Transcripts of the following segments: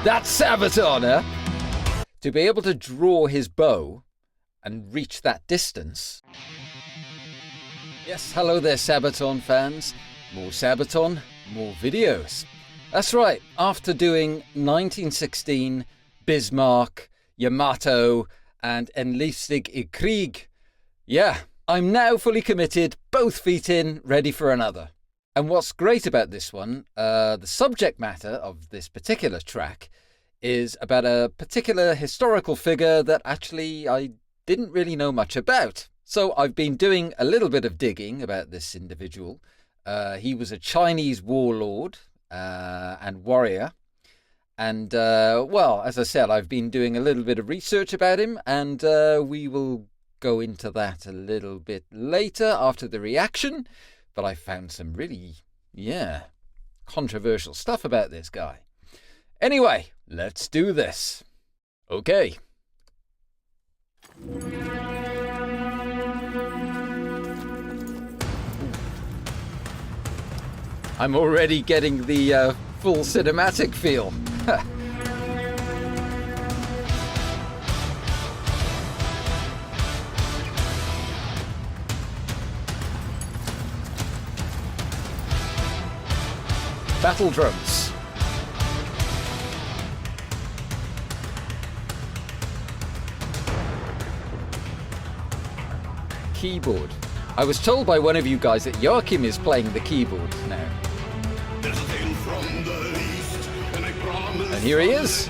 That's SABATON, eh? To be able to draw his bow and reach that distance. Yes, hello there SABATON fans. More SABATON, more videos. That's right, after doing 1916, Bismarck, Yamato and Enlistig i Krieg, yeah, I'm now fully committed, both feet in, ready for another. And what's great about this one, the subject matter of this particular track is about a particular historical figure that actually I didn't really know much about. So I've been doing a little bit of digging about this individual. He was a Chinese warlord and warrior. And, well, as I said, I've been doing a little bit of research about him, and we will go into that a little bit later after the reaction. But I found some really, controversial stuff about this guy. Anyway, let's do this. Okay. I'm already getting the full cinematic feel. Battle drums. Keyboard. I was told by one of you guys that Joachim is playing the keyboard now. And here he is.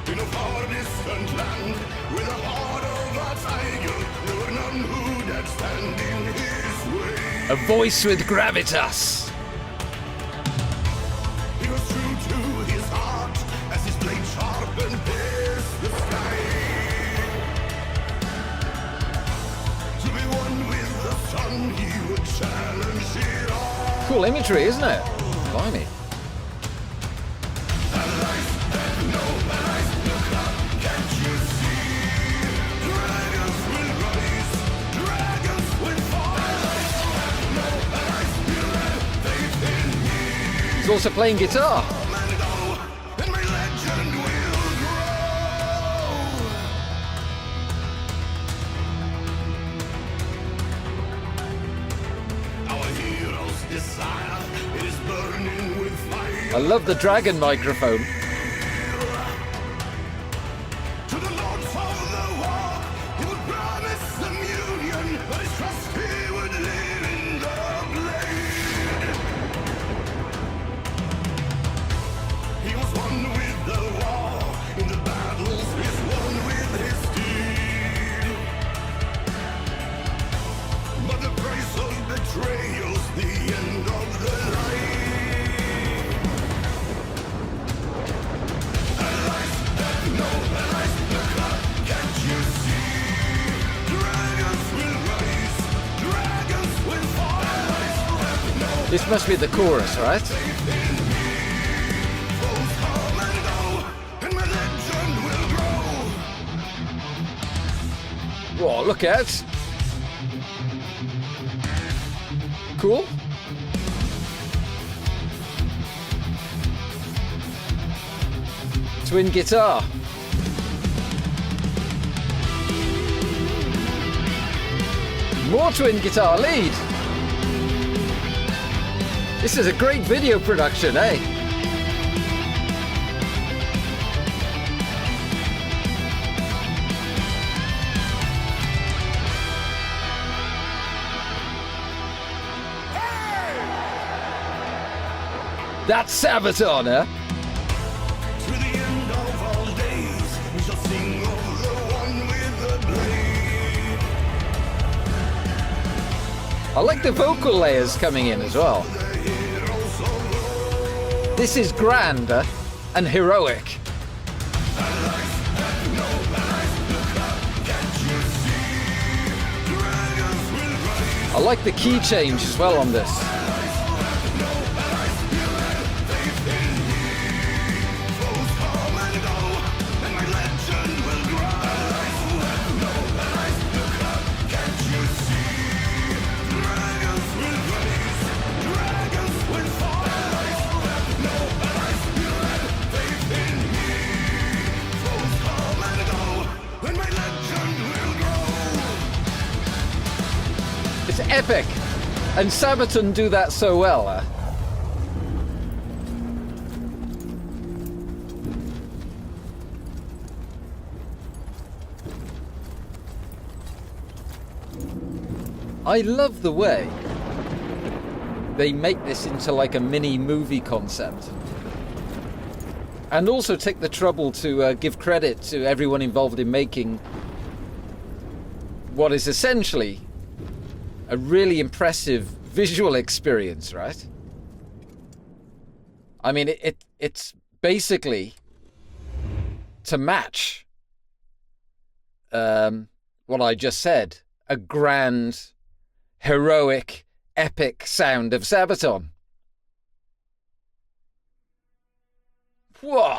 In a far distant land, with a heart of a tiger, there were none who dared stand in his way. A voice with gravitas. He was true to his heart as his blade sharpened pierced the sky. To be one with the sun, he would challenge it all. Cool imagery, isn't it? Blimey. He's also playing guitar. I love the dragon microphone. This must be the chorus, right? Whoa, look out! Cool. Twin guitar. More twin guitar lead. This is a great video production, eh? That's SABATON, eh? To the end of all days, we shall sing of the one with the blade. I like the vocal layers coming in as well. This is grand and heroic. I like the key change as well on this. epic. And SABATON do that so well, huh? I love the way they make this into like a mini movie concept. And also take the trouble to give credit to everyone involved in making what is essentially a really impressive visual experience, right? I mean, it's basically to match what I just said, a grand, heroic, epic sound of SABATON. Whoa!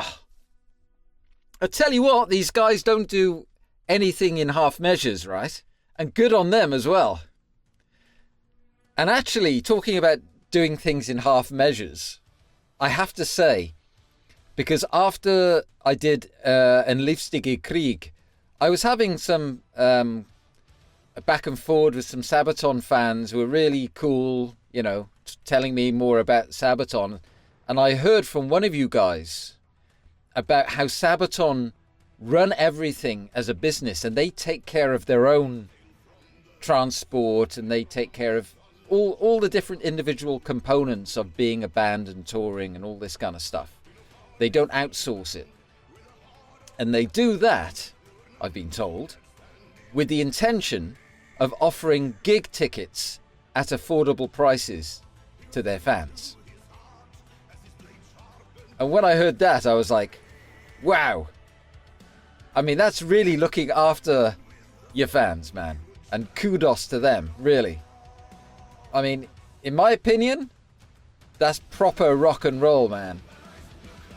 I tell you what, these guys don't do anything in half measures, right? And good on them as well. And actually, talking about doing things in half measures, I have to say, because after I did En Liefstige Krieg, I was having some back and forward with some SABATON fans who were really cool, you know, telling me more about SABATON. And I heard from one of you guys about how SABATON run everything as a business, and they take care of their own transport, and they take care of all the different individual components of being a band and touring and all this kind of stuff. They don't outsource it. And they do that, I've been told, with the intention of offering gig tickets at affordable prices to their fans. And when I heard that, I was like, wow. I mean, that's really looking after your fans, man. And kudos to them, really. I mean, in my opinion, that's proper rock and roll, man.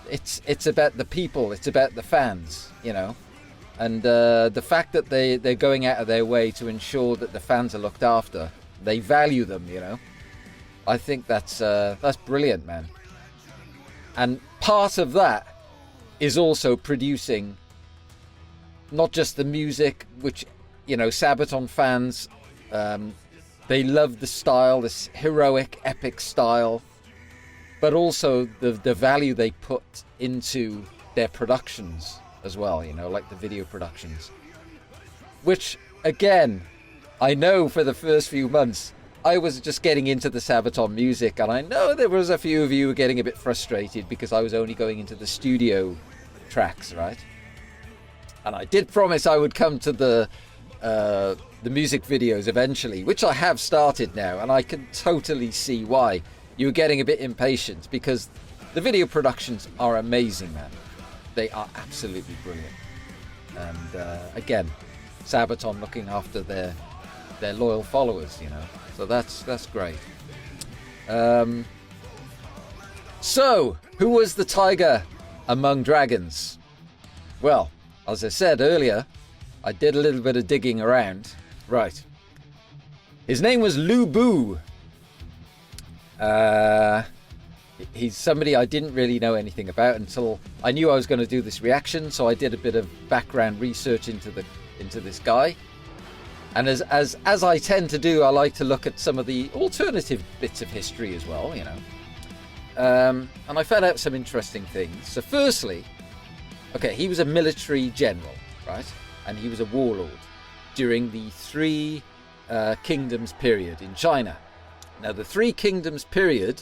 It's about the people, it's about the fans, you know. And the fact that they're going out of their way to ensure that the fans are looked after, they value them, you know. I think that's brilliant, man. And part of that is also producing not just the music, which, you know, SABATON fans, they love the style, this heroic, epic style, but also the value they put into their productions as well, you know, like the video productions. Which, again, I know for the first few months, I was just getting into the SABATON music, and I know there was a few of you who were getting a bit frustrated because I was only going into the studio tracks, right? And I did promise I would come to the music videos eventually, which I have started now, and I can totally see why you were getting a bit impatient, because the video productions are amazing, man. They are absolutely brilliant. And again, SABATON looking after their loyal followers, you know. So that's great. So, who was the tiger among dragons? Well, as I said earlier, I did a little bit of digging around. Right. His name was Lu Bu. He's somebody I didn't really know anything about until I knew I was going to do this reaction, so I did a bit of background research into this guy. And as I tend to do, I like to look at some of the alternative bits of history as well, you know. And I found out some interesting things. So firstly, okay, he was a military general, right? And he was a warlord during the Three Kingdoms period in China. Now, the Three Kingdoms period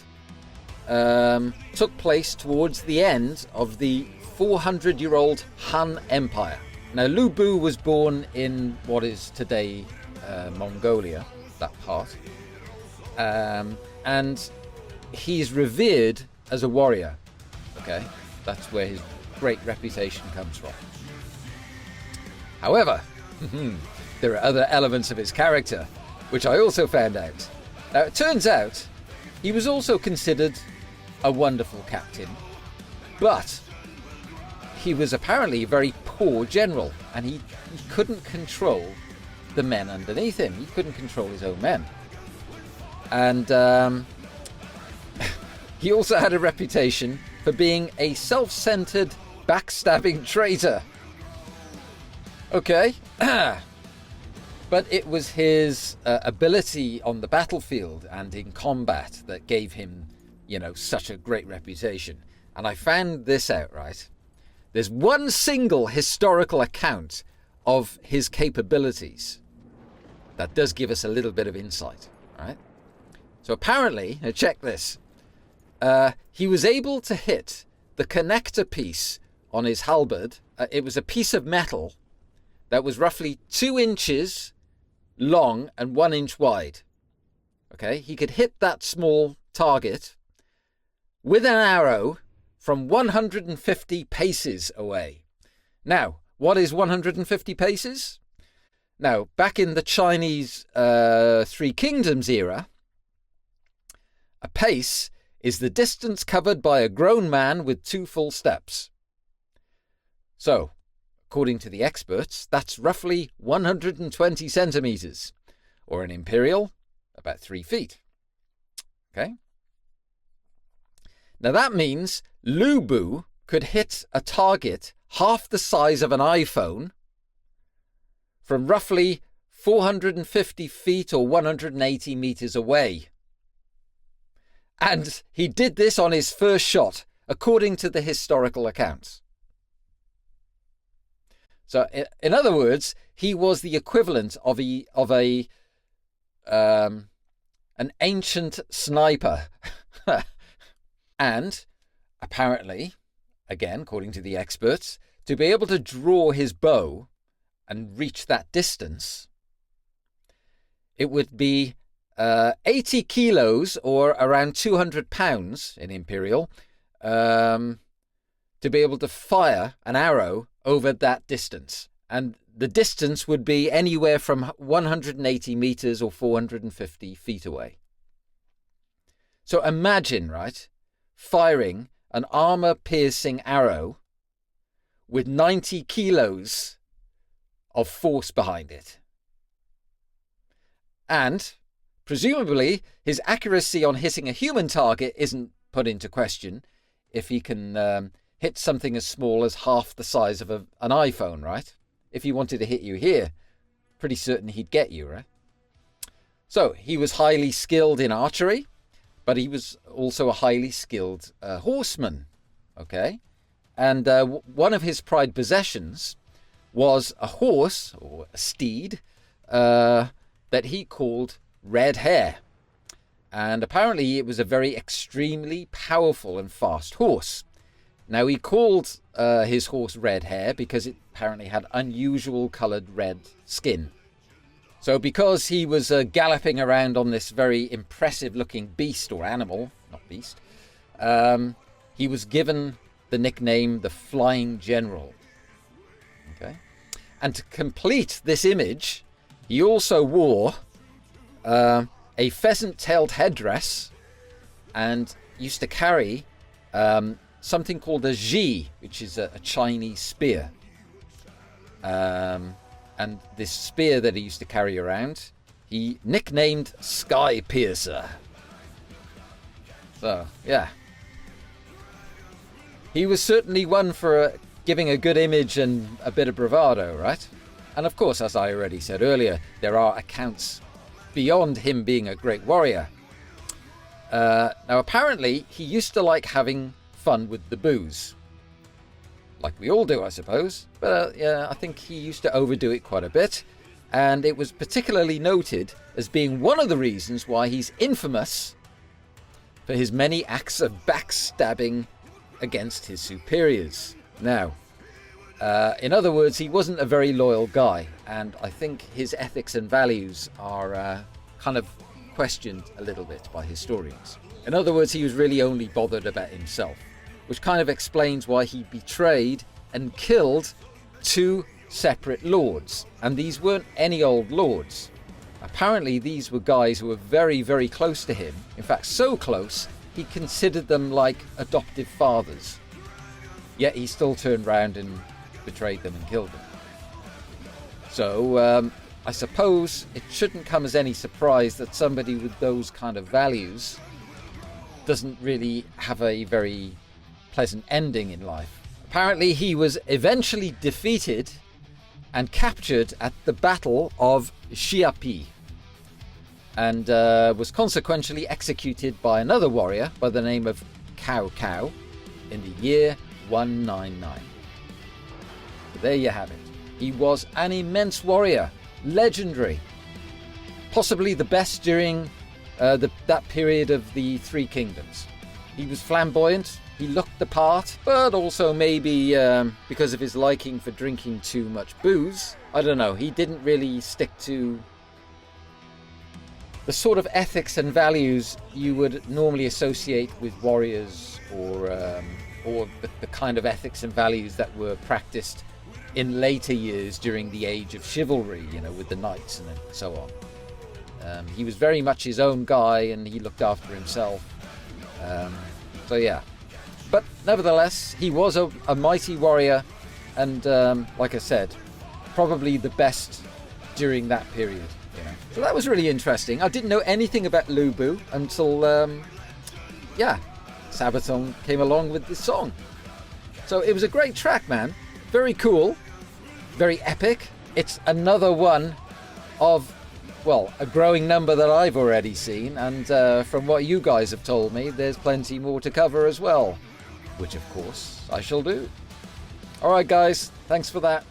took place towards the end of the 400-year-old Han Empire. Now, Lu Bu was born in what is today Mongolia, that part. And he's revered as a warrior, okay? That's where his great reputation comes from. However, there are other elements of his character, which I also found out. Now, it turns out he was also considered a wonderful captain, but he was apparently a very poor general, and he couldn't control the men underneath him. He couldn't control his own men. And he also had a reputation for being a self-centered, backstabbing traitor. Okay. But it was his ability on the battlefield and in combat that gave him, you know, such a great reputation. And I found this out, right? There's one single historical account of his capabilities that does give us a little bit of insight, right? So apparently, now check this, he was able to hit the connector piece on his halberd. It was a piece of metal that was roughly 2 inches long and 1 inch wide. Okay, he could hit that small target with an arrow from 150 paces away. Now, what is 150 paces? Now, back in the Chinese Three Kingdoms era, a pace is the distance covered by a grown man with 2 full steps. So, according to the experts, that's roughly 120 centimeters, or an imperial, about 3 feet. Okay? Now that means Lu Bu could hit a target half the size of an iPhone from roughly 450 feet or 180 meters away. And he did this on his first shot, according to the historical accounts. So, in other words, he was the equivalent of an ancient sniper. And apparently, again, according to the experts, to be able to draw his bow and reach that distance, it would be 80 kilos or around 200 pounds in imperial to be able to fire an arrow over that distance. And the distance would be anywhere from 180 meters or 450 feet away. So imagine, right, firing an armor-piercing arrow with 90 kilos of force behind it. And presumably his accuracy on hitting a human target isn't put into question if he can hit something as small as half the size of an iPhone, right? If he wanted to hit you here, pretty certain he'd get you, right? So he was highly skilled in archery, but he was also a highly skilled horseman, okay? And one of his prized possessions was a horse, or a steed, that he called Red Hair. And apparently it was a very extremely powerful and fast horse. Now, he called his horse Red Hair because it apparently had unusual coloured red skin. So because he was galloping around on this very impressive-looking beast, or animal, not beast, he was given the nickname the Flying General. Okay? And to complete this image, he also wore a pheasant-tailed headdress and used to carry something called a ji, which is a Chinese spear. And this spear that he used to carry around, he nicknamed Sky Piercer. So, yeah. He was certainly one for giving a good image and a bit of bravado, right? And of course, as I already said earlier, there are accounts beyond him being a great warrior. Now, apparently, he used to like having fun with the booze. Like we all do, I suppose. But yeah, I think he used to overdo it quite a bit. And it was particularly noted as being one of the reasons why he's infamous for his many acts of backstabbing against his superiors. Now, in other words, he wasn't a very loyal guy. And I think his ethics and values are kind of questioned a little bit by historians. In other words, he was really only bothered about himself, which kind of explains why he betrayed and killed 2 separate lords. And these weren't any old lords. Apparently these were guys who were very, very close to him. In fact, so close, he considered them like adoptive fathers. Yet he still turned round and betrayed them and killed them. So I suppose it shouldn't come as any surprise that somebody with those kind of values doesn't really have a very pleasant ending in life. Apparently he was eventually defeated and captured at the Battle of Chiapi, and was consequentially executed by another warrior by the name of Cao Cao in the year 199. So there you have it. He was an immense warrior, legendary, possibly the best during that period of the Three Kingdoms. He was flamboyant, he looked the part, but also maybe because of his liking for drinking too much booze, I don't know, he didn't really stick to the sort of ethics and values you would normally associate with warriors, or the kind of ethics and values that were practiced in later years during the age of chivalry, you know, with the knights and so on. He was very much his own guy, and he looked after himself. So yeah, but nevertheless, he was a mighty warrior, and like I said, probably the best during that period. You know? So that was really interesting. I didn't know anything about Lu Bu until SABATON came along with this song. So it was a great track, man. Very cool, very epic. It's another one of, well, a growing number that I've already seen, and from what you guys have told me, there's plenty more to cover as well, which of course I shall do. Alright guys, thanks for that.